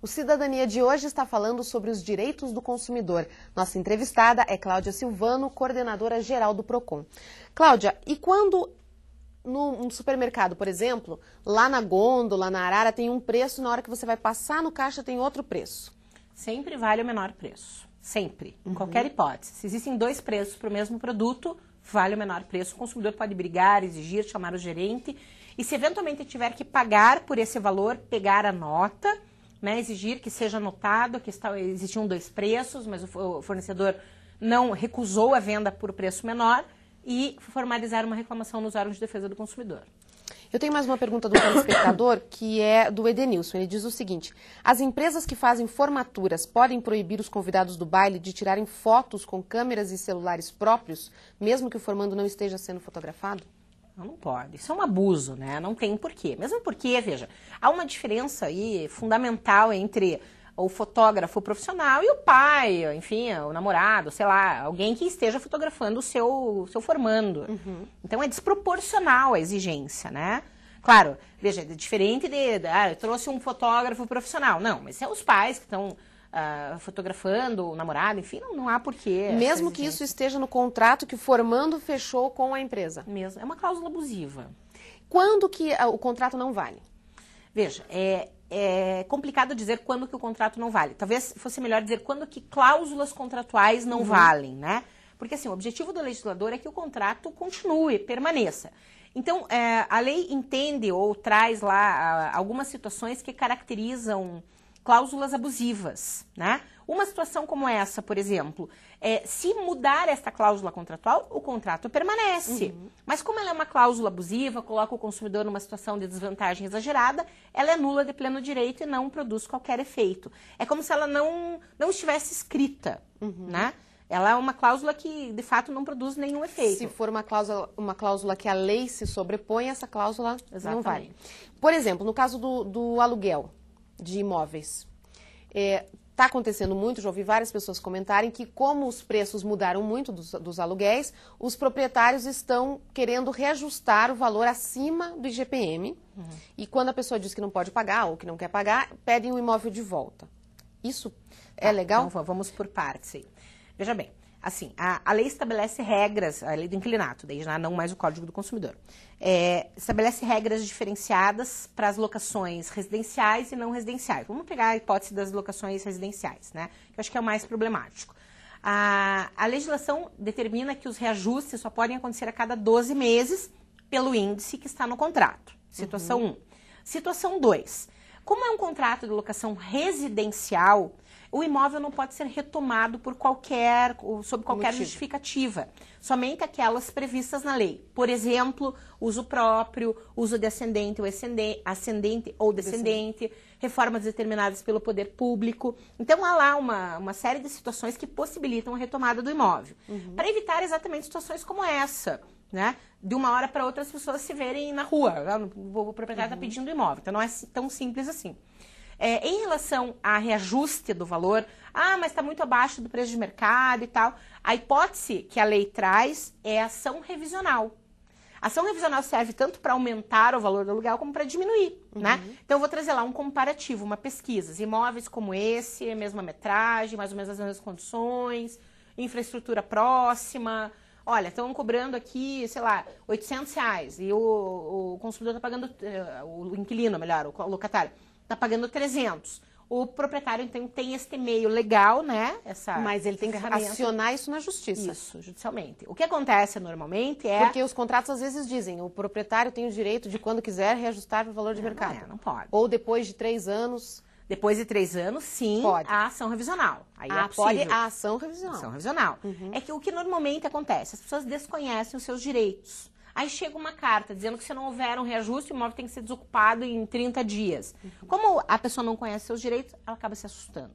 O Cidadania de hoje está falando sobre os direitos do consumidor. Nossa entrevistada é Cláudia Silvano, coordenadora geral do PROCON. Cláudia, e quando no supermercado, por exemplo, lá na gôndola, na arara, tem um preço, na hora que você vai passar no caixa tem outro preço? Sempre vale o menor preço. Sempre. Em qualquer hipótese. Se existem dois preços para o mesmo produto, vale o menor preço. O consumidor pode brigar, exigir, chamar o gerente. E se eventualmente tiver que pagar por esse valor, pegar a nota, né, exigir que seja anotado que existiam dois preços, mas o fornecedor não recusou a venda por preço menor e formalizar uma reclamação nos órgãos de defesa do consumidor. Eu tenho mais uma pergunta do telespectador, que é do Edenilson. Ele diz o seguinte: as empresas que fazem formaturas podem proibir os convidados do baile de tirarem fotos com câmeras e celulares próprios, mesmo que o formando não esteja sendo fotografado? Não pode. Isso é um abuso, né? Não tem porquê. Mesmo porque, veja, há uma diferença aí fundamental entre o fotógrafo profissional e o pai, enfim, o namorado, sei lá, alguém que esteja fotografando o seu formando. Então é desproporcional a exigência, né? Claro, veja, é diferente eu trouxe um fotógrafo profissional. Não, mas é os pais que estão fotografando o namorado, enfim, não há porquê. Mesmo que isso esteja no contrato que o formando fechou com a empresa? Mesmo. É uma cláusula abusiva. Quando que o contrato não vale? Veja, é complicado dizer quando que o contrato não vale. Talvez fosse melhor dizer quando que cláusulas contratuais não valem, né? Porque assim, o objetivo do legislador é que o contrato continue, permaneça. Então, a lei entende ou traz lá algumas situações que caracterizam cláusulas abusivas, né? Uma situação como essa, por exemplo, se mudar esta cláusula contratual, o contrato permanece. Mas como ela é uma cláusula abusiva, coloca o consumidor numa situação de desvantagem exagerada, ela é nula de pleno direito e não produz qualquer efeito. É como se ela não estivesse escrita, né? Ela é uma cláusula que, de fato, não produz nenhum efeito. Se for uma cláusula que a lei se sobrepõe, essa cláusula não vale. Por exemplo, no caso do aluguel de imóveis, está acontecendo muito, já ouvi várias pessoas comentarem que como os preços mudaram muito dos aluguéis, os proprietários estão querendo reajustar o valor acima do IGPM e quando a pessoa diz que não pode pagar ou que não quer pagar, pedem o imóvel de volta. Isso é legal? Então vamos por partes aí. Veja bem, assim, a lei estabelece regras, a lei do inquilinato, daí já não mais o Código do Consumidor, estabelece regras diferenciadas para as locações residenciais e não residenciais. Vamos pegar a hipótese das locações residenciais, né? Que eu acho que é o mais problemático. A legislação determina que os reajustes só podem acontecer a cada 12 meses pelo índice que está no contrato. Situação 1. Situação 2. Como é um contrato de locação residencial, o imóvel não pode ser retomado sob qualquer justificativa. Somente aquelas previstas na lei. Por exemplo, uso próprio, uso de ascendente ou descendente, reformas determinadas pelo poder público. Então, há lá uma série de situações que possibilitam a retomada do imóvel. Para evitar exatamente situações como essa, né? De uma hora para outra as pessoas se verem na rua. O proprietário está pedindo imóvel. Então, não é tão simples assim. Em relação a reajuste do valor, mas está muito abaixo do preço de mercado e tal, a hipótese que a lei traz é a ação revisional. A ação revisional serve tanto para aumentar o valor do aluguel como para diminuir, né? Então, eu vou trazer lá um comparativo, uma pesquisa. Imóveis como esse, mesma metragem, mais ou menos as mesmas condições, infraestrutura próxima. Olha, estão cobrando aqui, sei lá, R$800 e o consumidor está pagando, o inquilino, melhor, o locatário, está pagando 300. O proprietário, então, tem este meio legal, né? Mas ele tem que acionar isso na justiça. Isso, judicialmente. O que acontece normalmente Porque os contratos às vezes dizem, o proprietário tem o direito de, quando quiser, reajustar o valor de mercado. Não pode. Ou depois de 3 anos... Depois de 3 anos, sim, pode. A ação revisional. Aí é pode possível. a ação revisional. Ação revisional. É que o que normalmente acontece, as pessoas desconhecem os seus direitos. Aí chega uma carta dizendo que se não houver um reajuste, o imóvel tem que ser desocupado em 30 dias. Como a pessoa não conhece seus direitos, ela acaba se assustando.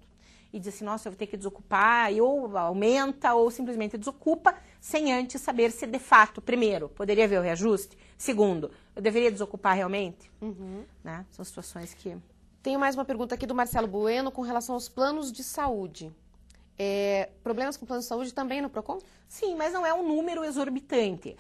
E diz assim, nossa, eu vou ter que desocupar, e ou aumenta, ou simplesmente desocupa, sem antes saber se de fato, primeiro, poderia haver o reajuste, segundo, eu deveria desocupar realmente. Né? São situações que... Tenho mais uma pergunta aqui do Marcelo Bueno com relação aos planos de saúde. problemas com plano de saúde também no PROCON? Sim, mas não é um número exorbitante.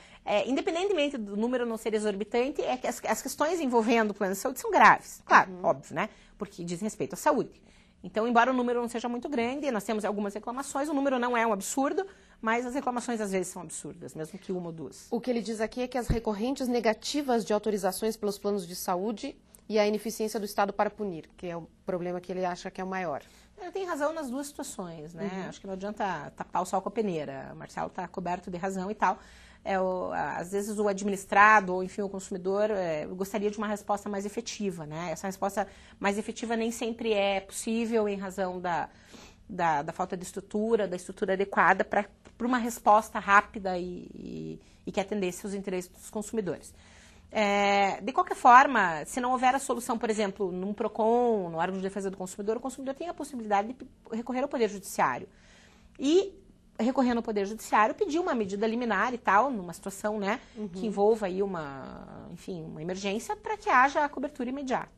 Independentemente do número não ser exorbitante, é que as questões envolvendo o plano de saúde são graves. Claro, óbvio, né? Porque diz respeito à saúde. Então, embora o número não seja muito grande, nós temos algumas reclamações, o número não é um absurdo, mas as reclamações às vezes são absurdas, mesmo que uma ou duas. O que ele diz aqui é que as recorrentes negativas de autorizações pelos planos de saúde e a ineficiência do Estado para punir, que é o problema que ele acha que é o maior. Ele tem razão nas duas situações, né? Acho que não adianta tapar o sol com a peneira. O Marcelo está coberto de razão e tal. Às vezes o administrado, ou enfim, o consumidor, gostaria de uma resposta mais efetiva, né? Essa resposta mais efetiva nem sempre é possível em razão da falta de estrutura, da estrutura adequada para uma resposta rápida e que atendesse os interesses dos consumidores. De qualquer forma, se não houver a solução, por exemplo, num PROCON, no órgão de defesa do consumidor, o consumidor tem a possibilidade de recorrer ao Poder Judiciário. E, recorrendo ao Poder Judiciário, pedir uma medida liminar e tal, numa situação, né, que envolva aí uma emergência, para que haja a cobertura imediata.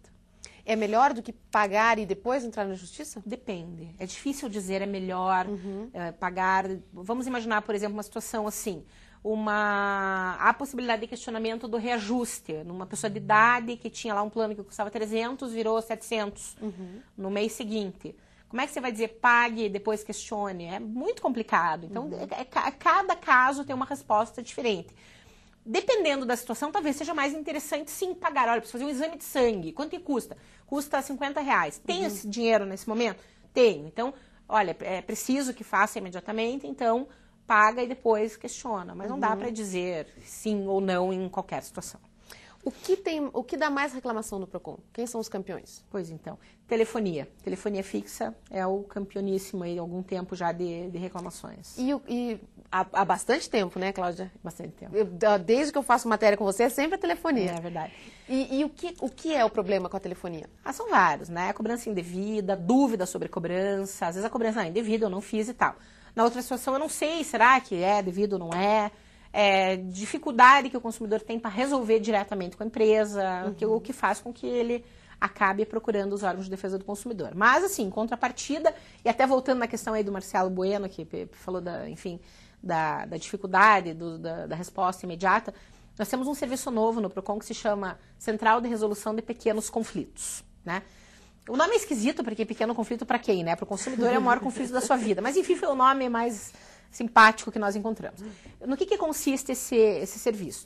É melhor do que pagar e depois entrar na justiça? Depende. É difícil dizer é melhor pagar. Vamos imaginar, por exemplo, uma situação assim. A possibilidade de questionamento do reajuste. Numa pessoa de idade que tinha lá um plano que custava 300, virou 700 no mês seguinte. Como é que você vai dizer pague e depois questione? É muito complicado. Então, cada caso tem uma resposta diferente. Dependendo da situação, talvez seja mais interessante sim pagar. Olha, preciso fazer um exame de sangue. Quanto que custa? Custa R$50. Tenho esse dinheiro nesse momento? Tenho. Então, olha, é preciso que faça imediatamente, então paga e depois questiona. Mas não dá para dizer sim ou não em qualquer situação. O que dá mais reclamação no PROCON? Quem são os campeões? Pois então, telefonia. Telefonia fixa é o campeoníssimo aí há algum tempo já de reclamações. E há bastante tempo, né, Cláudia? Bastante tempo. Desde que eu faço matéria com você, é sempre a telefonia. É verdade. E o que é o problema com a telefonia? São vários, né? Cobrança indevida, dúvida sobre cobrança. Às vezes a cobrança é indevida, eu não fiz e tal. Na outra situação, eu não sei, será que é devido ou não é? Dificuldade que o consumidor tem para resolver diretamente com a empresa, o que faz com que ele acabe procurando os órgãos de defesa do consumidor. Mas, assim, em contrapartida, e até voltando na questão aí do Marcelo Bueno, que falou da dificuldade, da resposta imediata, nós temos um serviço novo no PROCON que se chama Central de Resolução de Pequenos Conflitos, né? O nome é esquisito, porque pequeno conflito para quem, né? Para o consumidor é o maior conflito da sua vida. Mas, enfim, foi o nome mais simpático que nós encontramos. No que consiste esse serviço?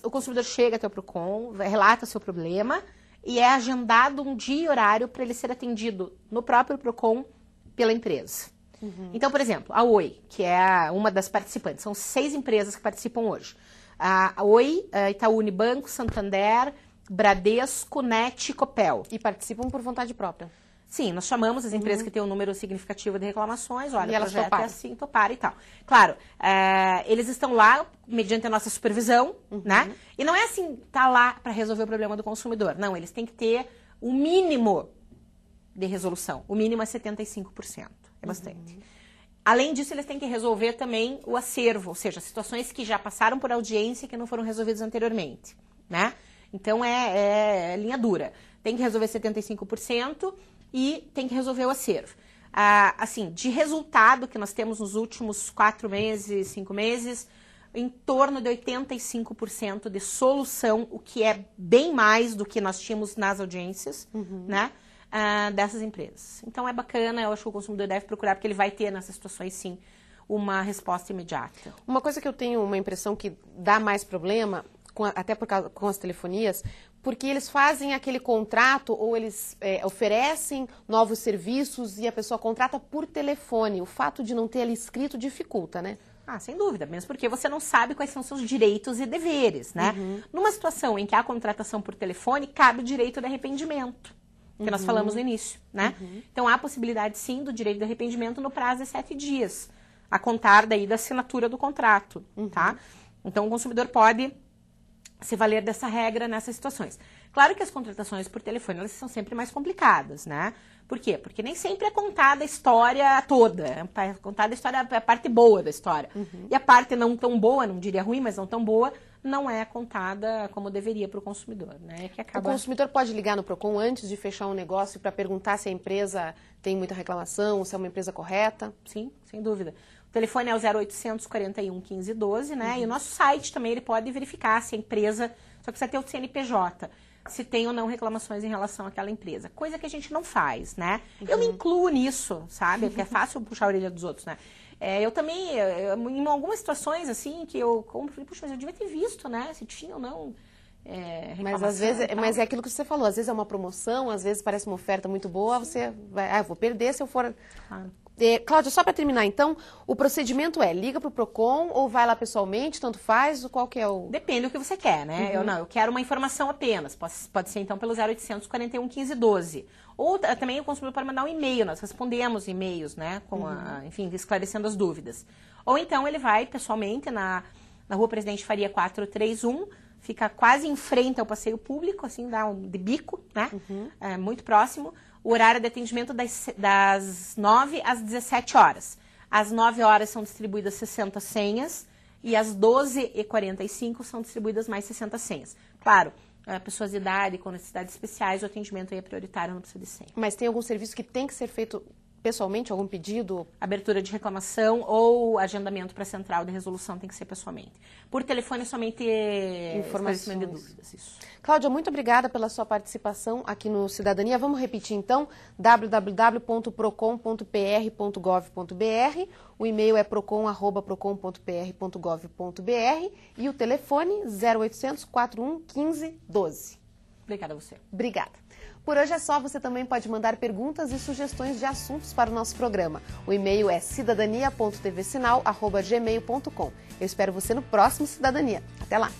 O consumidor chega até o PROCON, relata o seu problema e é agendado um dia e horário para ele ser atendido no próprio PROCON pela empresa. Então, por exemplo, a Oi, que é uma das participantes, são 6 empresas que participam hoje. A Oi, Itaú Unibanco, Santander, Bradesco, NET e Copel. E participam por vontade própria. Sim, nós chamamos as empresas que têm um número significativo de reclamações, olha, e elas toparam. É assim, toparam e tal. Claro, eles estão lá mediante a nossa supervisão, né? E não é assim, tá lá para resolver o problema do consumidor. Não, eles têm que ter o mínimo de resolução. O mínimo é 75%. É bastante. Além disso, eles têm que resolver também o acervo, ou seja, situações que já passaram por audiência e que não foram resolvidas anteriormente, né? Então, é linha dura. Tem que resolver 75%. E tem que resolver o acervo. Assim, de resultado que nós temos nos últimos 4 meses, 5 meses, em torno de 85% de solução, o que é bem mais do que nós tínhamos nas audiências, né, dessas empresas. Então é bacana, eu acho que o consumidor deve procurar, porque ele vai ter nessas situações, sim, uma resposta imediata. Uma coisa que eu tenho uma impressão que dá mais problema, até com as telefonias, porque eles fazem aquele contrato ou eles oferecem novos serviços e a pessoa contrata por telefone. O fato de não ter ali escrito dificulta, né? Sem dúvida, mesmo porque você não sabe quais são seus direitos e deveres, né? Numa situação em que há contratação por telefone, cabe o direito de arrependimento, que nós falamos no início, né? Então, há a possibilidade, sim, do direito de arrependimento no prazo de 7 dias, a contar daí da assinatura do contrato, tá? Então, o consumidor pode se valer dessa regra nessas situações. Claro que as contratações por telefone, elas são sempre mais complicadas, né? Por quê? Porque nem sempre é contada a história toda, é contada a história, a parte boa da história. E a parte não tão boa, não diria ruim, mas não tão boa, não é contada como deveria para o consumidor, né? Que acaba... O consumidor pode ligar no Procon antes de fechar um negócio para perguntar se a empresa tem muita reclamação, se é uma empresa correta? Sim, sem dúvida. O telefone é o 0800 41 15 12, né? E o nosso site também, ele pode verificar se a empresa, só que precisa ter o CNPJ, se tem ou não reclamações em relação àquela empresa. Coisa que a gente não faz, né? Eu me incluo nisso, sabe? Porque é fácil puxar a orelha dos outros, né? Eu também, em algumas situações, assim, que eu compro, puxa, mas eu devia ter visto, né? Se tinha ou não mas às vezes, mas é aquilo que você falou, às vezes é uma promoção, às vezes parece uma oferta muito boa, você vai, vou perder se eu for... Claro. Cláudia, só para terminar, então, o procedimento liga para o Procon ou vai lá pessoalmente, tanto faz, qual que é o... Depende do que você quer, né? Eu quero uma informação apenas, pode ser então pelo 0800 41 15 12. Ou também o consumidor pode mandar um e-mail, nós respondemos e-mails, né? Com enfim, esclarecendo as dúvidas. Ou então ele vai pessoalmente na Rua Presidente Faria 431, fica quase em frente ao passeio público, assim, dá de bico, né? Muito próximo. O horário de atendimento das 9 às 17 horas. Às 9 horas são distribuídas 60 senhas e às 12h45 são distribuídas mais 60 senhas. Claro, pessoas de idade com necessidades especiais, o atendimento aí é prioritário, não precisa de senha. Mas tem algum serviço que tem que ser feito pessoalmente, algum pedido? Abertura de reclamação ou agendamento para a central de resolução tem que ser pessoalmente. Por telefone, somente informações de dúvidas. Isso. Cláudia, muito obrigada pela sua participação aqui no Cidadania. Vamos repetir então, www.procon.pr.gov.br, o e-mail é procon@procon.pr.gov.br e o telefone 0800 41 15 12. Obrigada a você. Obrigada. Por hoje é só, você também pode mandar perguntas e sugestões de assuntos para o nosso programa. O e-mail é cidadania.tvsinal@gmail.com. Eu espero você no próximo Cidadania. Até lá!